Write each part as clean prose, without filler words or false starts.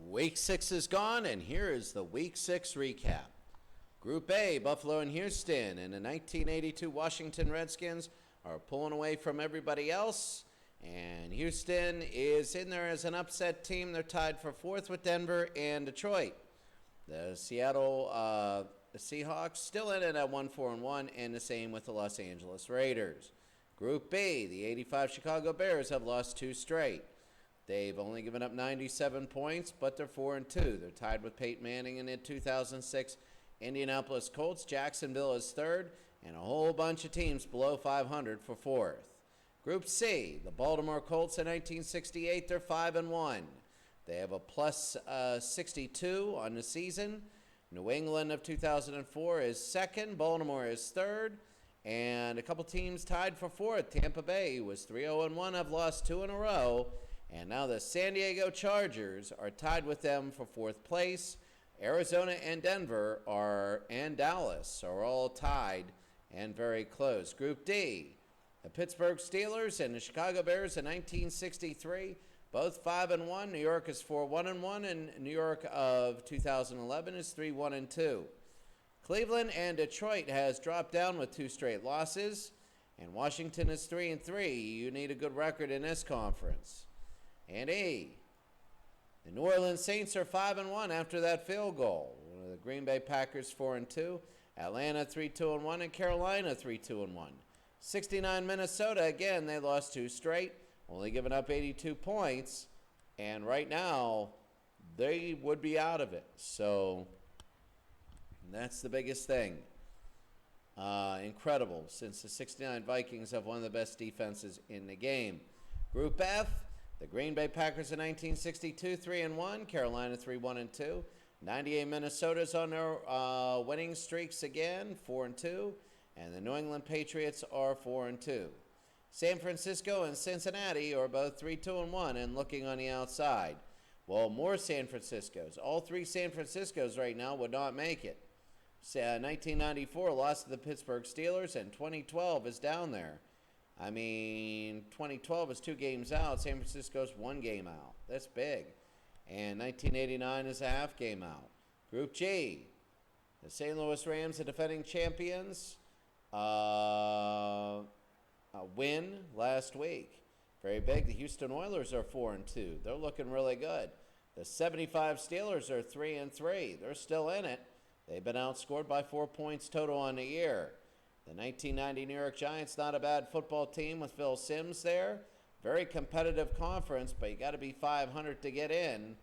Week 6 is gone, and here is the Week 6 recap. Group A, Buffalo and Houston, and the 1982 Washington Redskins are pulling away from everybody else, and Houston is in there as an upset team. They're tied for 4th with Denver and Detroit. The Seattle Seahawks still in it at 1-4-1, and the same with the Los Angeles Raiders. Group B, the 85 Chicago Bears have lost 2 straight. They've only given up 97 points, but they're 4-2. They're tied with Peyton Manning in the 2006 Indianapolis Colts. Jacksonville is 3rd, and a whole bunch of teams below 500 for 4th. Group C, the Baltimore Colts in 1968, they're 5-1. They have a plus 62 on the season. New England of 2004 is 2nd. Baltimore is 3rd. And a couple teams tied for 4th. Tampa Bay was 3-0-1, have lost 2 in a row. And now the San Diego Chargers are tied with them for 4th place. Arizona and Denver and Dallas are all tied and very close. Group D, the Pittsburgh Steelers and the Chicago Bears in 1963, both 5-1. New York is 4-1-1, and New York of 2011 is 3-1-2. Cleveland and Detroit has dropped down with 2 straight losses, and Washington is 3-3. You need a good record in this conference. And E, the New Orleans Saints are 5-1 after that field goal. The Green Bay Packers 4-2, Atlanta 3-2-1, and Carolina 3-2-1. 69 Minnesota, again, they lost 2 straight, only giving up 82 points, and right now they would be out of it. So that's the biggest thing. Incredible, since the 69 Vikings have one of the best defenses in the game. Group F, the Green Bay Packers in 1962, 3-1. Carolina 3-1-2. 98 Minnesota's on their winning streaks again, 4-2. And the New England Patriots are 4-2. San Francisco and Cincinnati are both 3-2-1 and looking on the outside. Well, more San Franciscos. All 3 San Franciscos right now would not make it. 1994 lost to the Pittsburgh Steelers, and 2012 is down there. 2012 is 2 games out. San Francisco's 1 game out. That's big. And 1989 is a half game out. Group G, the St. Louis Rams, the defending champions, win last week. Very big. The Houston Oilers are 4-2. They're looking really good. The 75 Steelers are 3-3. They're still in it. They've been outscored by 4 points total on the year. The 1990 New York Giants, not a bad football team with Phil Simms there. Very competitive conference, but you got to be 500 to get in.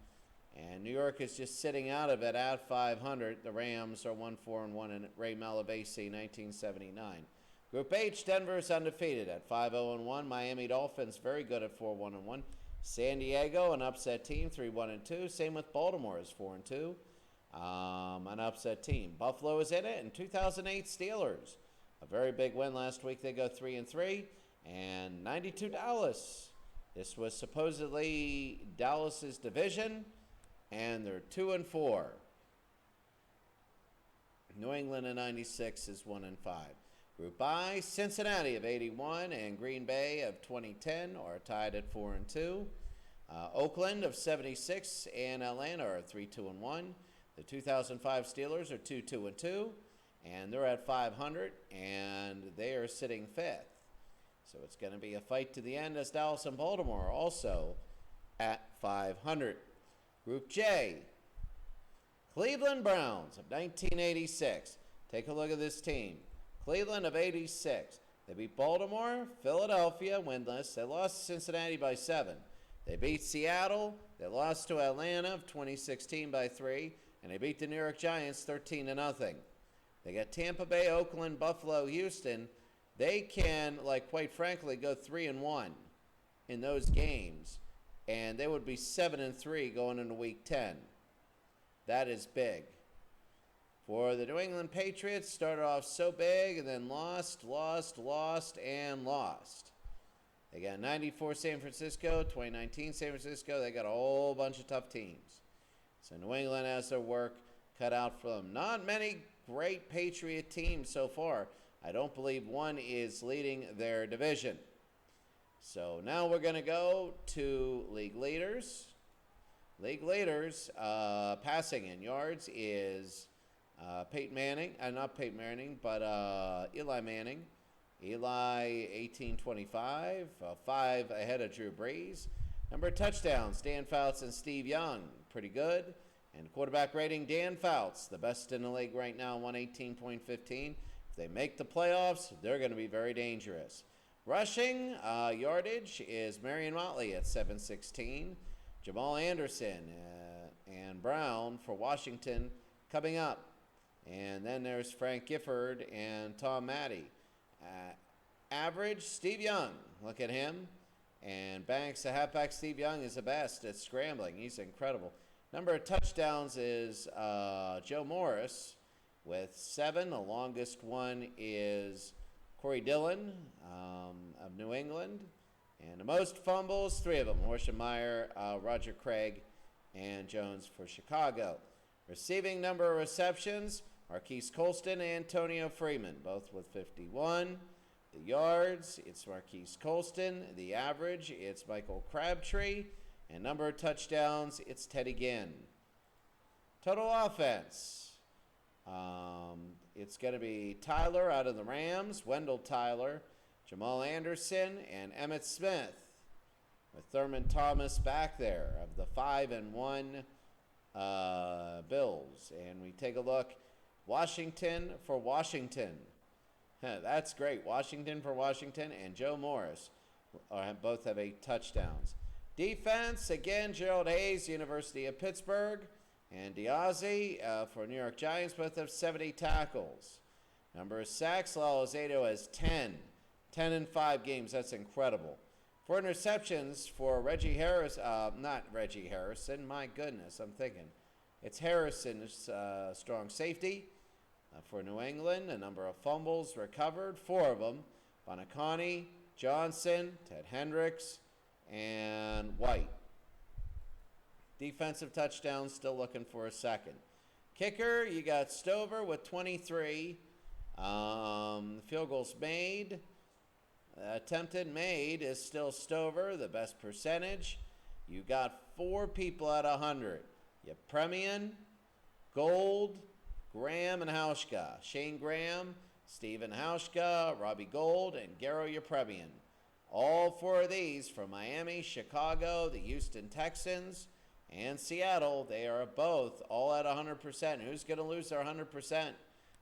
And New York is just sitting out of it at 500. The Rams are 1-4-1 in Ray Malavasi, 1979. Group H, Denver is undefeated at 5-0-1. Miami Dolphins very good at 4-1-1. San Diego, an upset team, 3-1-2. Same with Baltimore is 4-2. An upset team. Buffalo is in it, and 2008 Steelers. A very big win last week. They go 3-3. And 92 Dallas. This was supposedly Dallas's division, and they're 2-4. New England in 96 is 1-5. Group I, Cincinnati of 81 and Green Bay of 2010 are tied at 4-2. Oakland of 76 and Atlanta are 3-2-1. The 2005 Steelers are 2-2-2. And they're at 500, and they are sitting 5th. So it's going to be a fight to the end, as Dallas and Baltimore are also at 500. Group J, Cleveland Browns of 1986. Take a look at this team. Cleveland of 86. They beat Baltimore, Philadelphia, winless. They lost to Cincinnati by 7. They beat Seattle. They lost to Atlanta of 2016 by 3. And they beat the New York Giants 13-0. They got Tampa Bay, Oakland, Buffalo, Houston. They can, quite frankly, go 3-1 in those games, and they would be 7-3 going into Week 10. That is big. For the New England Patriots, started off so big and then lost, and lost. They got 94 San Francisco, 2019 San Francisco. They got a whole bunch of tough teams. So New England has their work cut out for them. Not many great Patriot teams so far. I don't believe one is leading their division. So now we're going to go to league leaders. League leaders passing in yards is Peyton Manning, not Peyton Manning, but Eli Manning. Eli 1825, 5 ahead of Drew Brees. Number of touchdowns, Dan Fouts and Steve Young, pretty good. And quarterback rating, Dan Fouts, the best in the league right now, 118.15. If they make the playoffs, they're going to be very dangerous. Rushing yardage is Marion Motley at 716. Jamal Anderson and Brown for Washington coming up. And then there's Frank Gifford and Tom Matte. Average, Steve Young. Look at him. And Banks, the halfback Steve Young, is the best at scrambling. He's incredible. Number of touchdowns is Joe Morris with 7. The longest one is Corey Dillon of New England. And the most fumbles, 3 of them. Horsham Meyer, Roger Craig, and Jones for Chicago. Receiving number of receptions, Marquise Colston and Antonio Freeman, both with 51. The yards, it's Marquise Colston. The average, it's Michael Crabtree. And number of touchdowns, it's Teddy Ginn. Total offense, it's going to be Tyler out of the Rams, Wendell Tyler, Jamal Anderson, and Emmitt Smith, with Thurman Thomas back there of the 5-1 Bills. And we take a look. Washington for Washington. That's great. Washington for Washington and Joe Morris both have 8 touchdowns. Defense, again, Gerald Hayes, University of Pittsburgh, and Diazzi for New York Giants, both have 70 tackles. Number of sacks, Lalo Zato has 10. 10 in 5 games. That's incredible. 4 interceptions for Reggie Harris. Not Reggie Harrison. My goodness, I'm thinking. It's Harrison's strong safety for New England. A number of fumbles recovered, 4 of them. Bonacani, Johnson, Ted Hendricks, and White. Defensive touchdowns, still looking for a second. Kicker, you got Stover with 23. Field goals made. Attempted made is still Stover, the best percentage. You got 4 people out of 100. You have Premian, Gold, Graham, and Hauschka. Shane Graham, Stephen Hauschka, Robbie Gold, and Garo Yepremian. All 4 of these from Miami, Chicago, the Houston Texans, and Seattle. They are both all at 100%. Who's going to lose their 100%?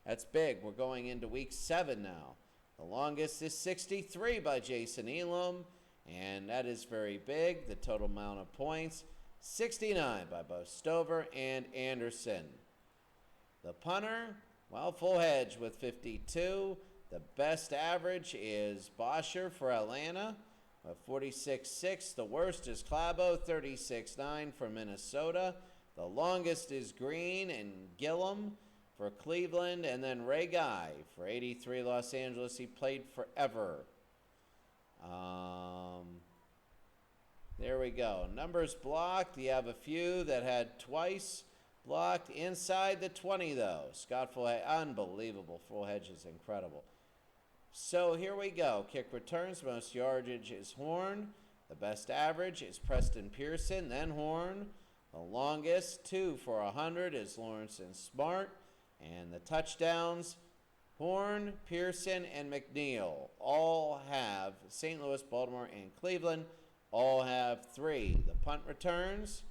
That's big. We're going into week 7 now. The longest is 63 by Jason Elam, and that is very big. The total amount of points, 69 by both Stover and Anderson. The punter, well, full hedge with 52. The best average is Bosher for Atlanta with 46.6. The worst is Clabo, 36.9 for Minnesota. The longest is Green and Gillum for Cleveland, and then Ray Guy for 83 Los Angeles. He played forever. There we go. Numbers blocked. You have a few that had twice blocked inside the 20, though. Scott Fullhedge, unbelievable. Fullhedge is incredible. So here we go. Kick returns. Most yardage is Horn. The best average is Preston Pearson, then Horn. The longest, 2 for 100, is Lawrence and Smart. And the touchdowns, Horn, Pearson, and McNeil all have, St. Louis, Baltimore, and Cleveland all have 3. The punt returns,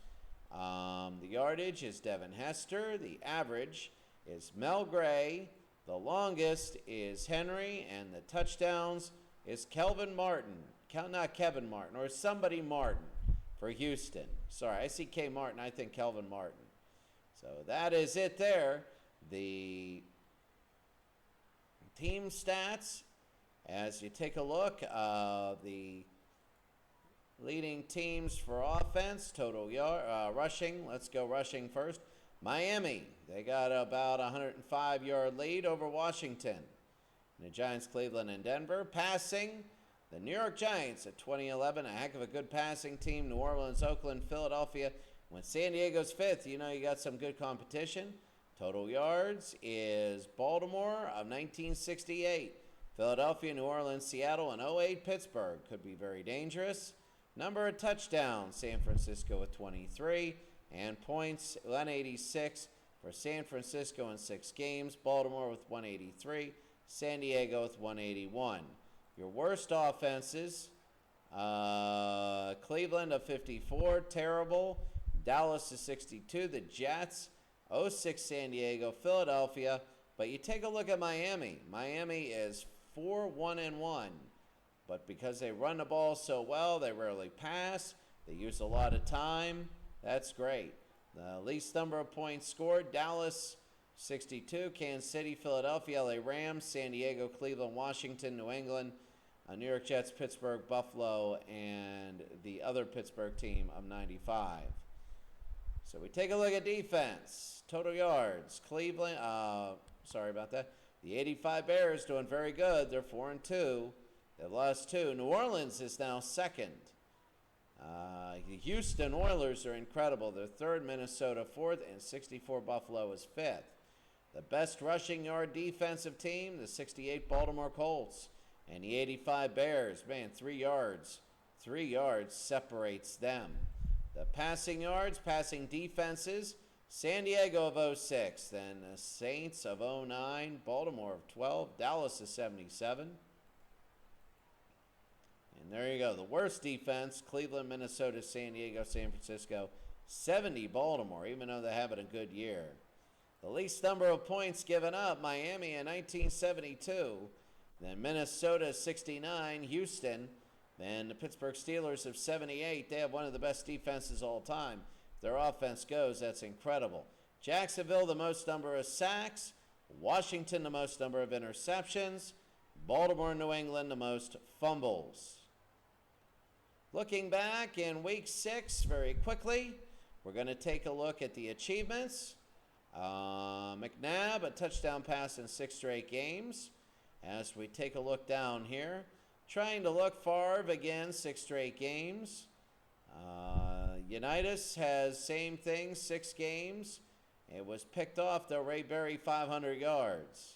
the yardage is Devin Hester. The average is Mel Gray. The longest is Henry. And the touchdowns is Kelvin Martin. Not Kevin Martin, or somebody Martin for Houston. Sorry, I see K. Martin. I think Kelvin Martin. So that is it there. The team stats, as you take a look, the leading teams for offense, total rushing. Let's go rushing first. Miami, they got about a 105-yard lead over Washington. And the Giants, Cleveland, and Denver. Passing, the New York Giants at 2011, a heck of a good passing team. New Orleans, Oakland, Philadelphia. When San Diego's 5th, you know you got some good competition. Total yards is Baltimore of 1968. Philadelphia, New Orleans, Seattle, and 08 Pittsburgh could be very dangerous. Number of touchdowns, San Francisco with 23. And points, 186 for San Francisco in 6 games. Baltimore with 183. San Diego with 181. Your worst offenses, Cleveland of 54, terrible. Dallas is 62. The Jets, 06 San Diego. Philadelphia. But you take a look at Miami. Miami is 4-1-1. But because they run the ball so well, they rarely pass. They use a lot of time. That's great. The least number of points scored, Dallas, 62. Kansas City, Philadelphia, LA Rams, San Diego, Cleveland, Washington, New England, New York Jets, Pittsburgh, Buffalo, and the other Pittsburgh team of 95. So we take a look at defense. Total yards. Cleveland, sorry about that. The 85 Bears doing very good. They're 4-2. They lost 2. New Orleans is now second. The Houston Oilers are incredible. They're third. Minnesota fourth. And 64 Buffalo is fifth. The best rushing yard defensive team, the 68 Baltimore Colts. And the 85 Bears. Man, 3 yards. 3 yards separates them. The passing yards, passing defenses, San Diego of 06, then the Saints of 09, Baltimore of 12, Dallas of 77. And there you go. The worst defense, Cleveland, Minnesota, San Diego, San Francisco, 70 Baltimore, even though they're having a good year. The least number of points given up, Miami in 1972, then Minnesota 69, Houston, then the Pittsburgh Steelers of 78. They have one of the best defenses all time. If their offense goes, that's incredible. Jacksonville, the most number of sacks. Washington, the most number of interceptions. Baltimore, New England, the most fumbles. Looking back in week 6 very quickly, we're going to take a look at the achievements. McNabb, a touchdown pass in 6 straight games. As we take a look down here, trying to look, Favre again, 6 straight games. Unitas has same thing, 6 games. It was picked off, though. Ray Berry, 500 yards.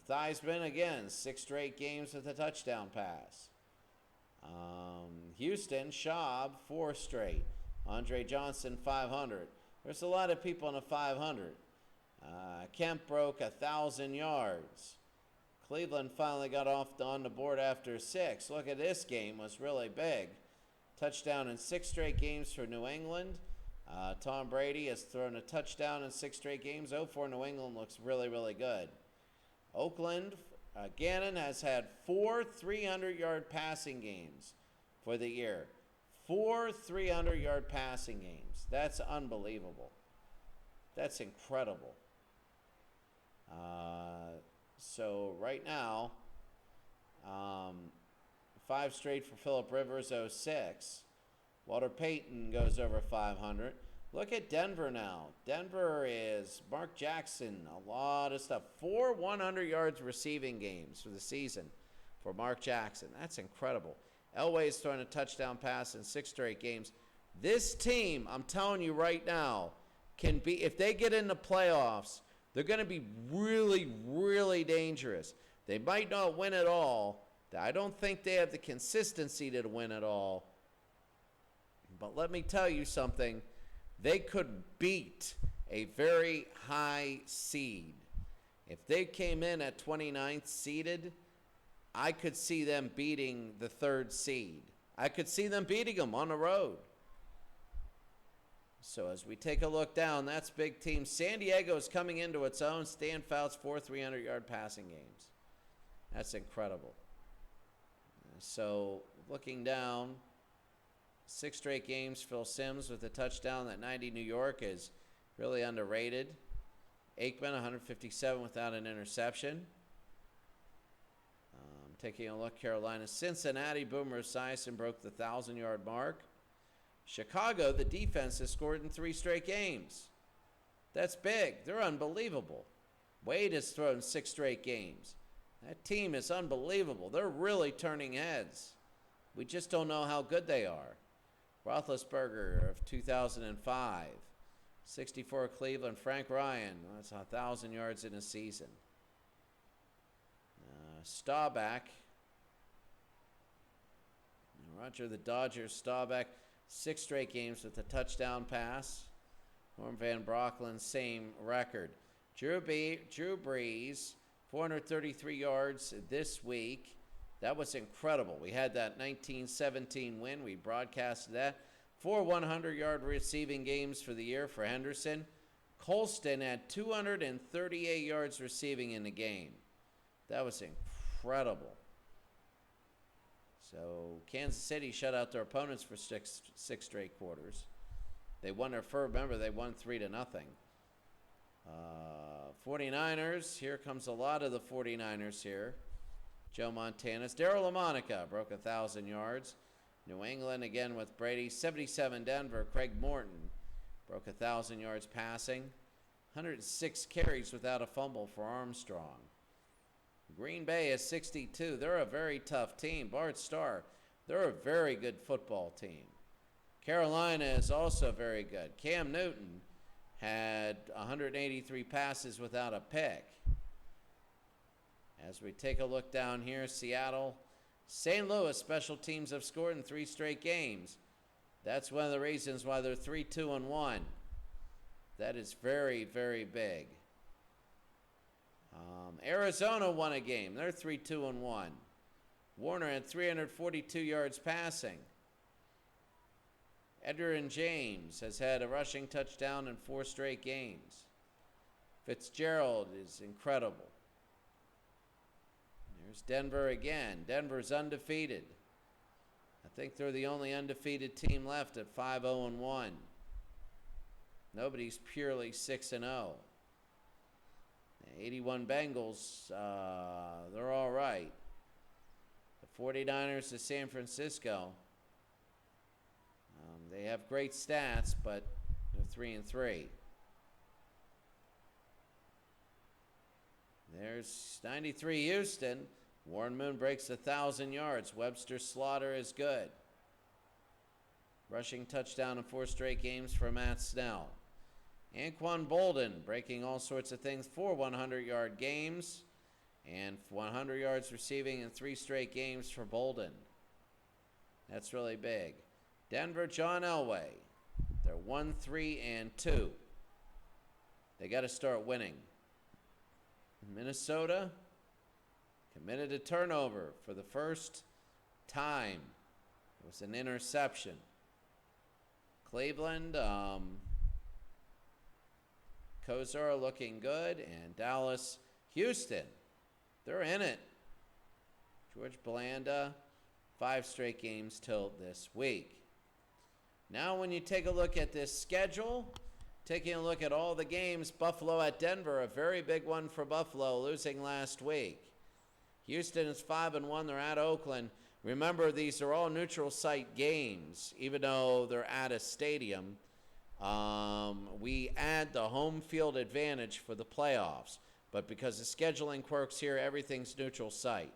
Theismann, again, 6 straight games with a touchdown pass. Houston, Schaub, 4 straight. Andre Johnson, 500. There's a lot of people in the 500. Kemp broke 1,000 yards. Cleveland finally got on the board after 6. Look at this game, was really big. Touchdown in 6 straight games for New England. Tom Brady has thrown a touchdown in 6 straight games. 0-4 New England looks really, really good. Oakland, Gannon has had 4 300-yard passing games for the year. 4 300-yard passing games. That's unbelievable. That's incredible. So right now, 5 straight for Phillip Rivers, 06. Walter Payton goes over 500. Look at Denver now. Denver is Mark Jackson, a lot of stuff. 4 100 yards receiving games for the season for Mark Jackson. That's incredible. Elway's throwing a touchdown pass in 6 straight games. This team, I'm telling you right now, can be, if they get in the playoffs, they're going to be really, really dangerous. They might not win it all. I don't think they have the consistency to win it all. But let me tell you something. They could beat a very high seed. If they came in at 29th seeded, I could see them beating the 3rd seed. I could see them beating them on the road. So as we take a look down, that's big team. San Diego is coming into its own. Stan Fouts, 4 300-yard passing games. That's incredible. So looking down, 6 straight games. Phil Simms with a touchdown. That 90 New York is really underrated. Aikman, 157 without an interception. Taking a look, Carolina. Cincinnati, Boomer Esiason broke the 1,000-yard mark. Chicago, the defense has scored in 3 straight games. That's big. They're unbelievable. Wade has thrown 6 straight games. That team is unbelievable. They're really turning heads. We just don't know how good they are. Roethlisberger of 2005. 64 Cleveland. Frank Ryan. That's 1,000 yards in a season. Staubach. Roger the Dodgers. Staubach. 6 straight games with a touchdown pass. Norm Van Brocklin, same record. Drew Brees, 433 yards this week. That was incredible. We had that 1917 win. We broadcasted that. 4 100-yard receiving games for the year for Henderson. Colston had 238 yards receiving in the game. That was incredible. So Kansas City shut out their opponents for six straight quarters. They won their first. Remember, they won 3-0. 49ers. Here comes a lot of the 49ers here. Joe Montana's. Darryl LaMonica broke 1,000 yards. New England again with Brady. 77 Denver. Craig Morton broke 1,000 yards passing. 106 carries without a fumble for Armstrong. Green Bay is 62. They're a very tough team. Bart Starr, they're a very good football team. Carolina is also very good. Cam Newton had 183 passes without a pick. As we take a look down here, Seattle, St. Louis special teams have scored in 3 straight games. That's one of the reasons why they're 3-2-1. That is very, very big. Arizona won a game. They're 3-2-1. Warner had 342 yards passing. Edgerrin James has had a rushing touchdown in 4 straight games. Fitzgerald is incredible. There's Denver again. Denver's undefeated. I think they're the only undefeated team left at 5-0-1. Nobody's purely 6-0. 81 Bengals, they're all right. The 49ers to San Francisco. They have great stats, but they're 3-3. There's 93 Houston. Warren Moon breaks 1,000 yards. Webster Slaughter is good. Rushing touchdown in 4 straight games for Matt Snell. Anquan Bolden breaking all sorts of things. 4 100-yard games and 100 yards receiving in 3 straight games for Bolden. That's really big. Denver, John Elway. They're 1-3-2. They got to start winning. Minnesota committed a turnover for the first time. It was an interception. Cleveland, Kosar looking good, and Dallas, Houston, they're in it. George Blanda, 5 straight games till this week. Now when you take a look at this schedule, taking a look at all the games, Buffalo at Denver, a very big one for Buffalo, losing last week. Houston is 5-1, they're at Oakland. Remember, these are all neutral site games, even though they're at a stadium. We add the home field advantage for the playoffs, but because of scheduling quirks here, everything's neutral site.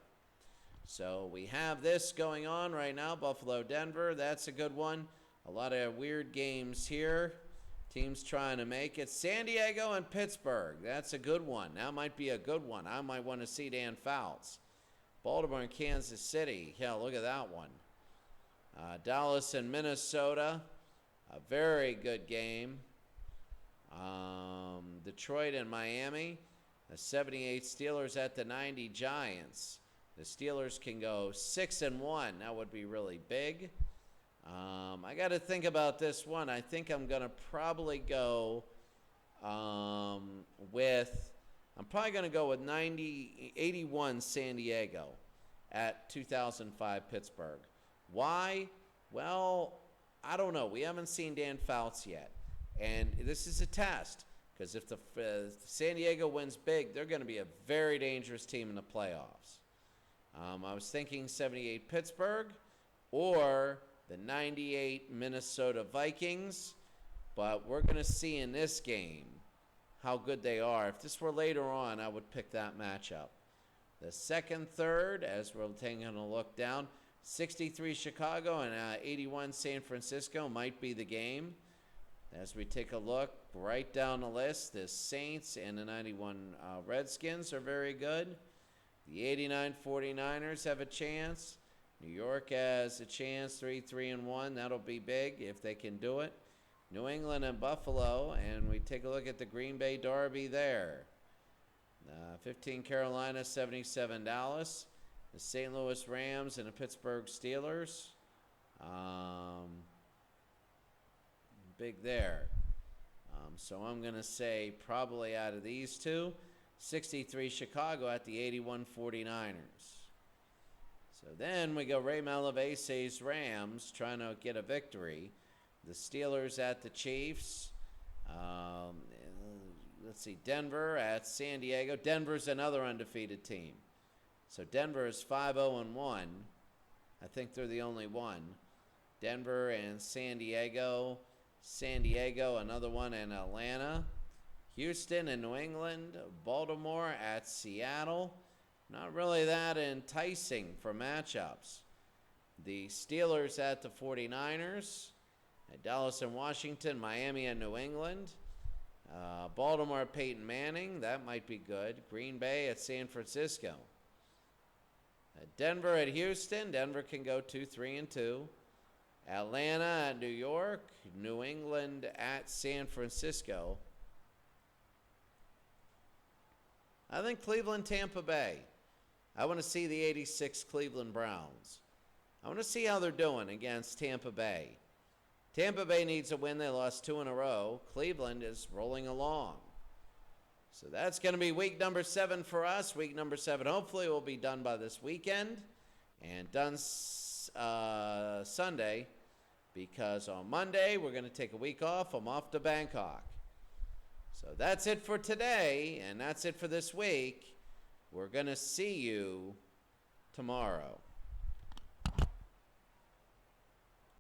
So we have this going on right now, Buffalo-Denver, that's a good one. A lot of weird games here. Teams trying to make it. San Diego and Pittsburgh, that's a good one. That might be a good one. I might want to see Dan Fouts. Baltimore and Kansas City, yeah, look at that one. Dallas and Minnesota, a very good game. Detroit and Miami, the 78 Steelers at the 90 Giants. The Steelers can go 6-1. That would be really big. I got to think about this one. I think I'm going to probably go with 81 San Diego at 2005 Pittsburgh. Why? Well, I don't know. We haven't seen Dan Fouts yet. And this is a test, because if the San Diego wins big, they're going to be a very dangerous team in the playoffs. I was thinking 78 Pittsburgh or the 98 Minnesota Vikings, but we're going to see in this game how good they are. If this were later on, I would pick that matchup. The second, third, as we're taking a look down, 63 Chicago and 81 San Francisco might be the game. As we take a look right down the list, the Saints and the 91 Redskins are very good. The 89 49ers have a chance. New York has a chance, 3-3-1. That'll be big if they can do it. New England and Buffalo, and we take a look at the Green Bay Derby there. 15 Carolina, $77. The St. Louis Rams and the Pittsburgh Steelers. Big there. So I'm going to say probably out of these two, 63 Chicago at the 81 49ers. So then we go Ray Malavese's Rams trying to get a victory. The Steelers at the Chiefs. Let's see, Denver at San Diego. Denver's another undefeated team. So Denver is 5-0-1. I think they're the only one. Denver and San Diego. San Diego, another one in Atlanta. Houston and New England. Baltimore at Seattle. Not really that enticing for matchups. The Steelers at the 49ers. Dallas and Washington. Miami and New England. Baltimore at Peyton Manning. That might be good. Green Bay at San Francisco. Denver at Houston. Denver can go 2-3-2. Atlanta at New York. New England at San Francisco. I think Cleveland, Tampa Bay. I want to see the 86 Cleveland Browns. I want to see how they're doing against Tampa Bay. Tampa Bay needs a win. They lost 2 in a row. Cleveland is rolling along. So that's going to be week number 7 for us. Week number 7 hopefully will be done by this weekend and done Sunday, because on Monday we're going to take a week off. I'm off to Bangkok. So that's it for today, and that's it for this week. We're going to see you tomorrow.